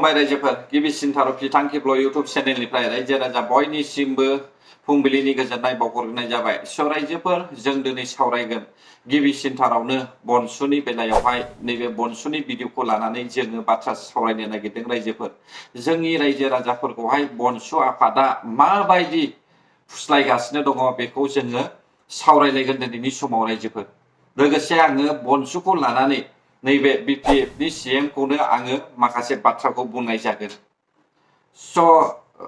खुलुमबाय रायजोफोर गिबिसिन थारफ बिथांखि ब्लग इउट्यूब चेनेलनिफ्राय रायजो राजा बयनिसिमबो फुंबिलिनि गोजोननाय बावहरनाय जाबाय। स' रायजोफोर जों दिनै सावरायगोन गिबिसिन थारावनो बनसुनि बेलायावहाय नैबे बनसुनि भिडिअखौ लानानै जोङो बाथ्रा सावरायनो नागिरदों रायजोफोर। जोंनि रायजो राजाफोरखौहाय बनसु आफादा माबायदि फुस्लायगासिनो दङ बेखौ जोङो सावरायलायगोन दिनैनि समाव रायजोफोर। लोगोसे आङो बनसुखौ लानानै नैबे बिपिएफनि सिएमखौनो आङो माखासे बाथ्राखौ बुंनाय जागोन। स'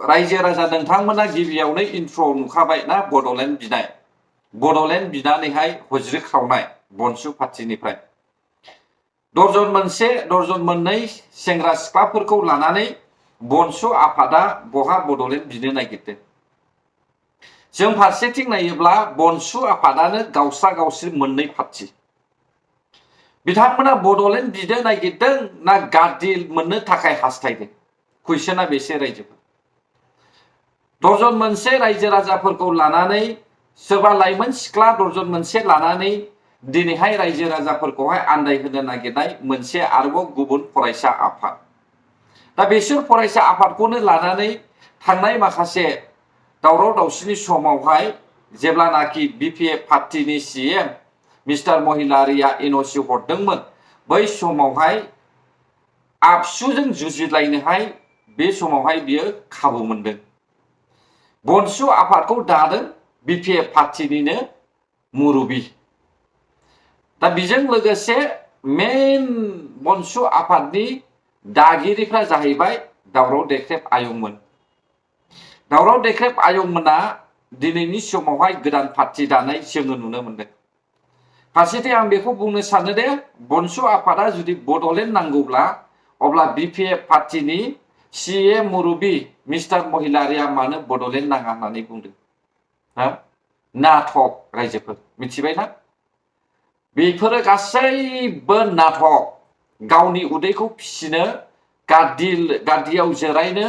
रायजो राजा नोंथांमोना गिबियावनो इन्ट्र' नुखाबाय ना बड'लेण्ड बिनाय। बड'लेण्ड बिनानैहाय हज्रिख्रावनाय बनसु पार्टिनिफ्राय दर्जन मोनसे दर्जन मोननै सेंग्रा सिख्लाफोरखौ लानानै बनसु आफादा बहा बड'लेण्ड बिनो नागिरदों। जों फारसेथिं नायोब्ला बनसु आफादानो गावस्रा गावस्रि मोननै पार्टी। बिथांमोना बड'लेण्ड बिनो नागिरदों ना गाद्रि मोननो थाखाय हास्थायदों। कुइसना बेसे रायजोफोर। दर्जन मोनसे रायजो राजाफोरखौ लानानै सोरबा लाइमोन सिख्ला दर्जन मोनसे लानानै दिनैहाय रायजो राजाफोरखौहाय आन्दायहोनो नागिरनाय मोनसे आरोबाव गुबुन फरायसा आफाद। दा बिसोर फरायसा आफादखौनो लानानै थांनाय माखासे दावराव दावसिनि समावहाय जेब्लानाखि बिपिएफ पार्टीनि सिएम मिस्टार महिलारिया एनअसि हरदोंमोन बै समावहाय आबसुजों जुजिलायनोहाय बे समावहाय बियो खाबु मोनदों। बनसु आफादखौ दादों बिपिएफ पार्टीनिनो मुरबी। दा बेजों लोगोसे मेन बनसु आफादनि दागिरिफ्रा जाहैबाय दावराव देख्रेब आयंमोन। दावराव देख्रेब आयंमोना दिनैनि समावहाय गोदान पार्टी दानाय जोङो नुनो मोनदों। फारसेथिं आं बेखौ बुंनो सानो दे बनसु आफादा जुदि बड'लेण्ड नांगौब्ला अब्ला बिपिएफ पार्टीनि सिएम मुरबी मिस्टार महिलारिया मानो बड'लेण्ड नाङा होननानै बुंदों। नाटक रायजोफोर मिथिबायना। बेफोरो गासैबो नाटक। गावनि उदैखौ फिसिनो गाद्दियाव जिरायनो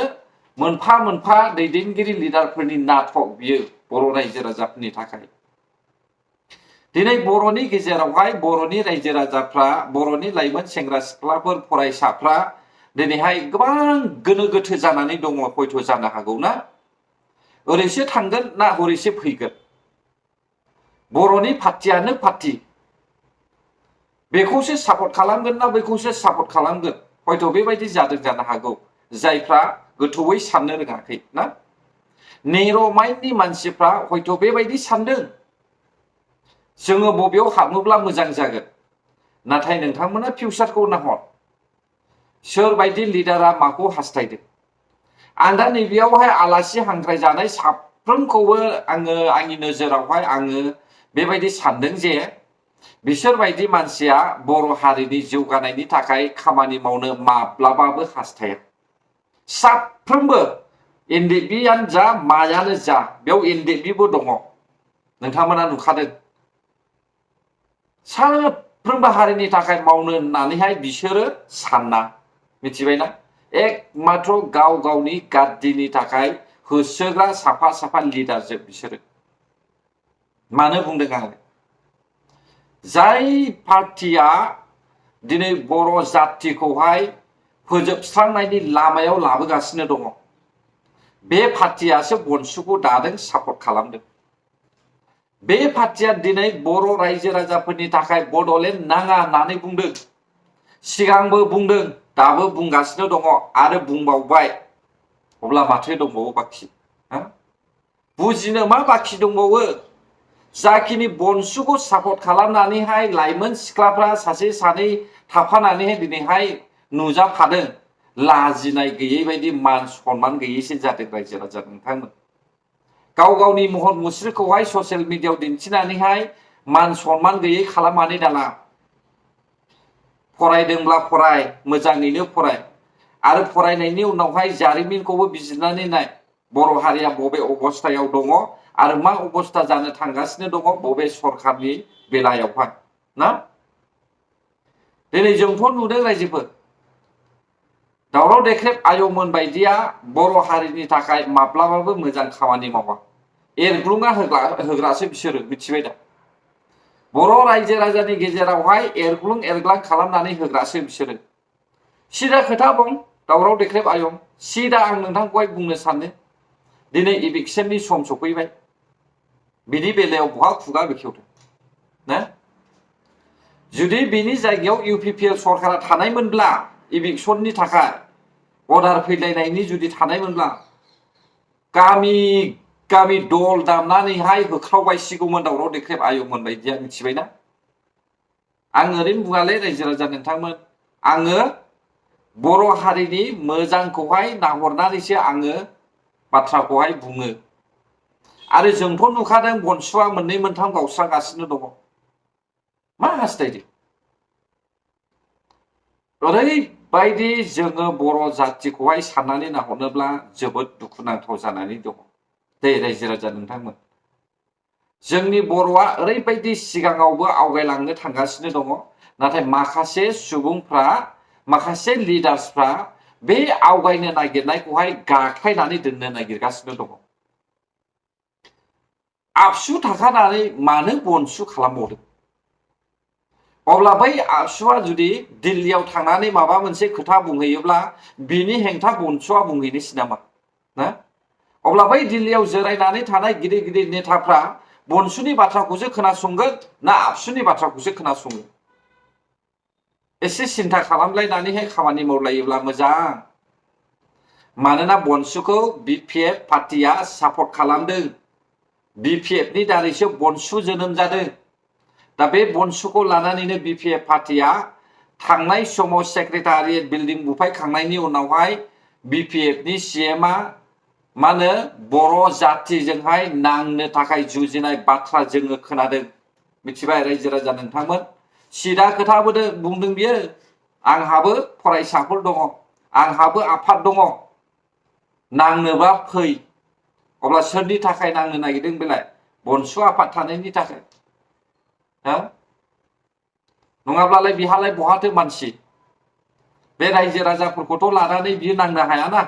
मोनफा मोनफा दैदेनगिरि लिडारफोरनि नाटक बियो बर' रायजो राजाफोरनि थाखाय। दिनै बर'नि गेजेरावहाय बर'नि रायजो राजाफ्रा बर'नि लाइमोन सेंग्रा सिख्लाफोर फरायसाफ्रा दिनैहाय गोबां गोनो गोथो जानानै दङ। हयथ' जानो हागौ ना ओरैसो थांगोन ना हरैसो फैगोन। बर'नि पार्टीयानो पार्टी बेखौसो सापर्ट खालामगोन ना बैखौसो सापर्ट खालामगोन। हयथ' बेबायदि जादों जानो हागौ जायफ्रा गोथौयै साननो रोङाखै ना। नेर' माइन्डनि मानसिफ्रा हयथ' बेबायदि सानदों जोङो बबेयाव हाबोब्ला मोजां जागोन। नाथाय नोंथांमोना फिउचारखौ नाहर सोरबायदि लिडारा माखौ हास्थायदों। आं दा नैबेयावहाय आलासि हांख्रायजानाय साफ्रोमखौबो आङो आंनि नोजोरावहाय आङो बेबायदि सानदों जे बिसोरबायदि मानसिया बर' हारिनि जौगानायनि थाखाय खामानि मावनो माब्लाबाबो हास्थाया। साफ्रोमबो एनडिएफबियानो जा मायानो जा बेयाव एनडिएफबिबो दङ नोंथांमोना नुखादों। साफ्रोमबो हारिनि थाखाय मावनो होननानैहाय बिसोरो साना मिथिबायना। एकमात्र गाव गावनि गाद्दिनि थाखाय होसोग्रा साफा साफा लिडारजोब बिसोरो। मानो बुंदों आङो जाय पार्टीया दिनै बर' जातिखौहाय फोजोबस्रांनायनि लामायाव लाबोगासिनो दङ बे पार्टीयासो बनसुखौ दादों सापर्ट खालामदों। बे पार्टीया दिनै बर' रायजो राजाफोरनि थाखाय बड'लेण्ड नाङा होननानै बुंदों। सिगांबो बुंदों दाबो बुंगासिनो दङ आरो बुंबावबाय। अब्ला माथो दंबावो बाखि बुजिनो मा बाखि दंबावो। जाखिनि बनसुखौ सापर्ट खालामनानैहाय लाइमोन सिख्लाफ्रा सासे सानै थाफानानैहाय दिनैहाय नुजाफादों लाजिनाय गैयै बायदि मान सनमान गैयैसो जादों रायजो राजा नोंथांमोन। गाव गावनि महर मुस्रिखौहाय ससियेल मिडियायाव दिन्थिनानैहाय मान सनमान गैयै खालामनानै दाला। फरायदोंब्ला फराय मोजाङैनो फराय आरो फरायनायनि उनावहाय जारिमिनखौबो बिजिरनानै नाय बर' हारिया बबे अबस्थायाव दङ आरो मा अबस्था जानो थांगासिनो दङ बबे सरखारनि बेलायावहाय ना। दिनै जोंथ' नुदों रायजोफोर दावराव देख्रेब आयंमोन बायदिया बर' हारिनि थाखाय माब्लाबाबो मोजां खामानि मावा। एरग्लुंना होग्रासो बिसोरो मिथिबाय दा। बर' रायजो राजानि गेजेरावहाय एरग्लुं एरग्लां खालामनानै होग्रासो बिसोरो। सिदा खोथा बुं दावराव देख्रेब आयं सिदा आं नोंथांखौहाय बुंनो सानो दिनै इभिक्सननि सम सफैबाय बिनि बेलायाव बहा खुगा बेखेवदों ना जुदि बिनि जायगायाव इउपिपिएल सरकारा थानायमोनब्ला इभिक्सननि थाखाय अर्डार फैलायनायनि जुदि थानायमोनब्ला गामि गामि दल दामनानैहाय होख्रावबायसिगौमोन दावराव देख्रेब आयंमोन बायदिया मिथिबायना आं ओरैनो बुङालै रायजो राजा नोंथांमोन आङो बर' हारिनि मोजांखौहाय नाहरनानैसो आङो बाथ्राखौहाय बुङो आरो जोंथ' नुखादों बनसुआ मोननै मोनथाम गावस्रागासिनो दङ मा हास्थायदों ओरैबायदि जोङो बर' जाथिखौहाय साननानै नाहरनोब्ला जोबोद दुखुनांथाव जानानै दङ दे रायजो राजा नोंथांमोन जोंनि बर'आ ओरैबायदि सिगाङावबो आवगायलांनो थांगासिनो दङ नाथाय माखासे सुबुंफ्रा माखासे लिडार्सफ्रा बे आवगायनो नागिरनायखौहाय गाख्लायनानै दोननो नागिरगासिनो दङ आबसु थाखानानै मानो बनसु खालामबावदों अब्ला बै आबसुआ जुदि दिल्लीयाव थांनानै माबा मोनसे खोथा बुंहैयोब्ला बिनि हेंथा बनसुआ बुंहैनोसै नामा ना अब्ला बै दिल्लीयाव जिरायनानै थानाय गिदिर गिदिर नेताफ्रा बनसुनि बाथ्राखौसो खोनासंगोन ना आबसुनि बाथ्राखौसो खोनासंगोन एसे सिन्था खालामलायनानैहाय खामानि मावलायोब्ला मोजां मानोना बनसुखौ बिपिएफ पार्टिया सापर्ट खालामदों बिपिएफनि दारैसो बनसु जोनोम जादों दा बे बनसुखौ लानानैनो बिपिएफ पार्टिया थांनाय समाव सेक्रेटारियेट बिल्डिं बुफायखांनायनि उनावहाय बिपिएफनि सीएमआ मा होनो बर' जातिजोंहाय नांनो थाखाय जुजिनाय बाथ्रा जोङो खोनादों मिथिबाय रायजो राजा नोंथांमोन सिदा खोथा बुंदों बियो आंहाबो फरायसाफोर दङ आंहाबो आफाद दङ नांनोबा फै अब्ला सोरनि थाखाय नांनो नागिरदों बेलाय बनसु आफाद थानायनि थाखाय नङाब्लालाय बिहालाय बहाथो मानसि बे रायजो राजाफोरखौथ' लानानै बियो नांनो हायाना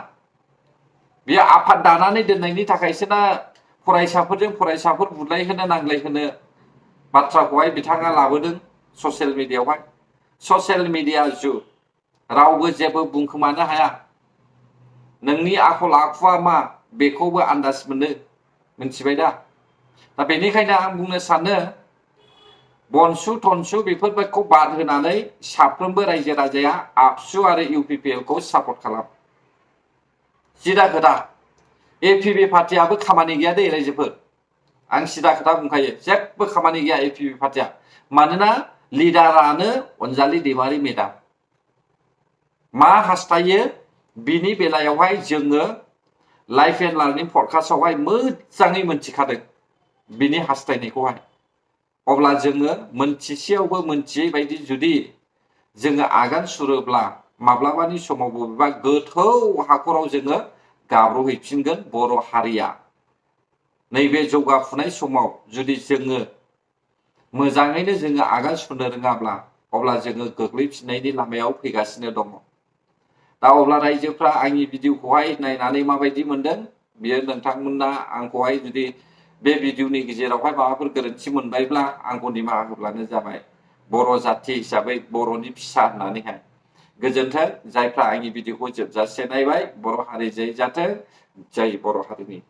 बियो आफाद दानानै दोननायनि थाखायसो ना फरायसाफोरजों फरायसाफोर बुलायहोनो नांलायहोनो बाथ्राखौहाय बिथाङा लाबोदों ससियेल मिडियायावहाय ससियेल मिडिया जुग रावबो जेबो बुंखोमानो हाया नोंनि आखल आखुआ मा बेखौबो आन्दाज मोनो मिथिबाय दा बेनिखायनो आं बुंनो सानो बनसु थनसु बेफोरखौ बाद होनानै साफ्रोमबो रायजो राजाया आबसु आरो इउपिपिएलखौ सापर्ट खालाम सिदा खोथा एपिपि पार्टियाबो खामानि गैया दे रायजोफोर आं सिदा खोथा बुंखायो जेबो खामानि गैया एपिपि पार्टिया मानोना लिडारानो अनजालि दैमारि मेडाम मा हास्थायो बिनि बेलायावहाय जोङो लाइफ एन्ड लार्निं पडकास्टआवहाय मोजाङै मोनथिखादों बिनि हास्थायनायखौहाय अब्ला जोङो मोनथिसेयावबो मोनथियै बायदि जुदि जोङो आगान सुरोब्ला माब्लाबानि समाव बबेबा गोथौ हाखराव जोङो गाब्रहैफिनगोन बर' हारिया नैबे जौगाफुनाय समाव जुदि जोङो मोजाङैनो जोङो आगान सुरनो रोङाब्ला अब्ला जोङो गोग्लैफिननायनि लामायाव फैगासिनो दङ दा अब्ला रायजोफ्रा आंनि भिडिअखौहाय नायनानै माबायदि मोनदों बियो नोंथांमोना आंखौहाय जुदि बे भिडिअनि गेजेरावहाय माबाफोर गोरोन्थि मोनबायब्ला आंखौ निमाहा होब्लानो जाबाय बर' जाथि हिसाबै बर'नि फिसा होननानैहाय गोजोन्थों जायफ्रा आंनि भिडिअखौ जोबजासे नायबाय बर' हारि जय जाथों जय बर' हारिनि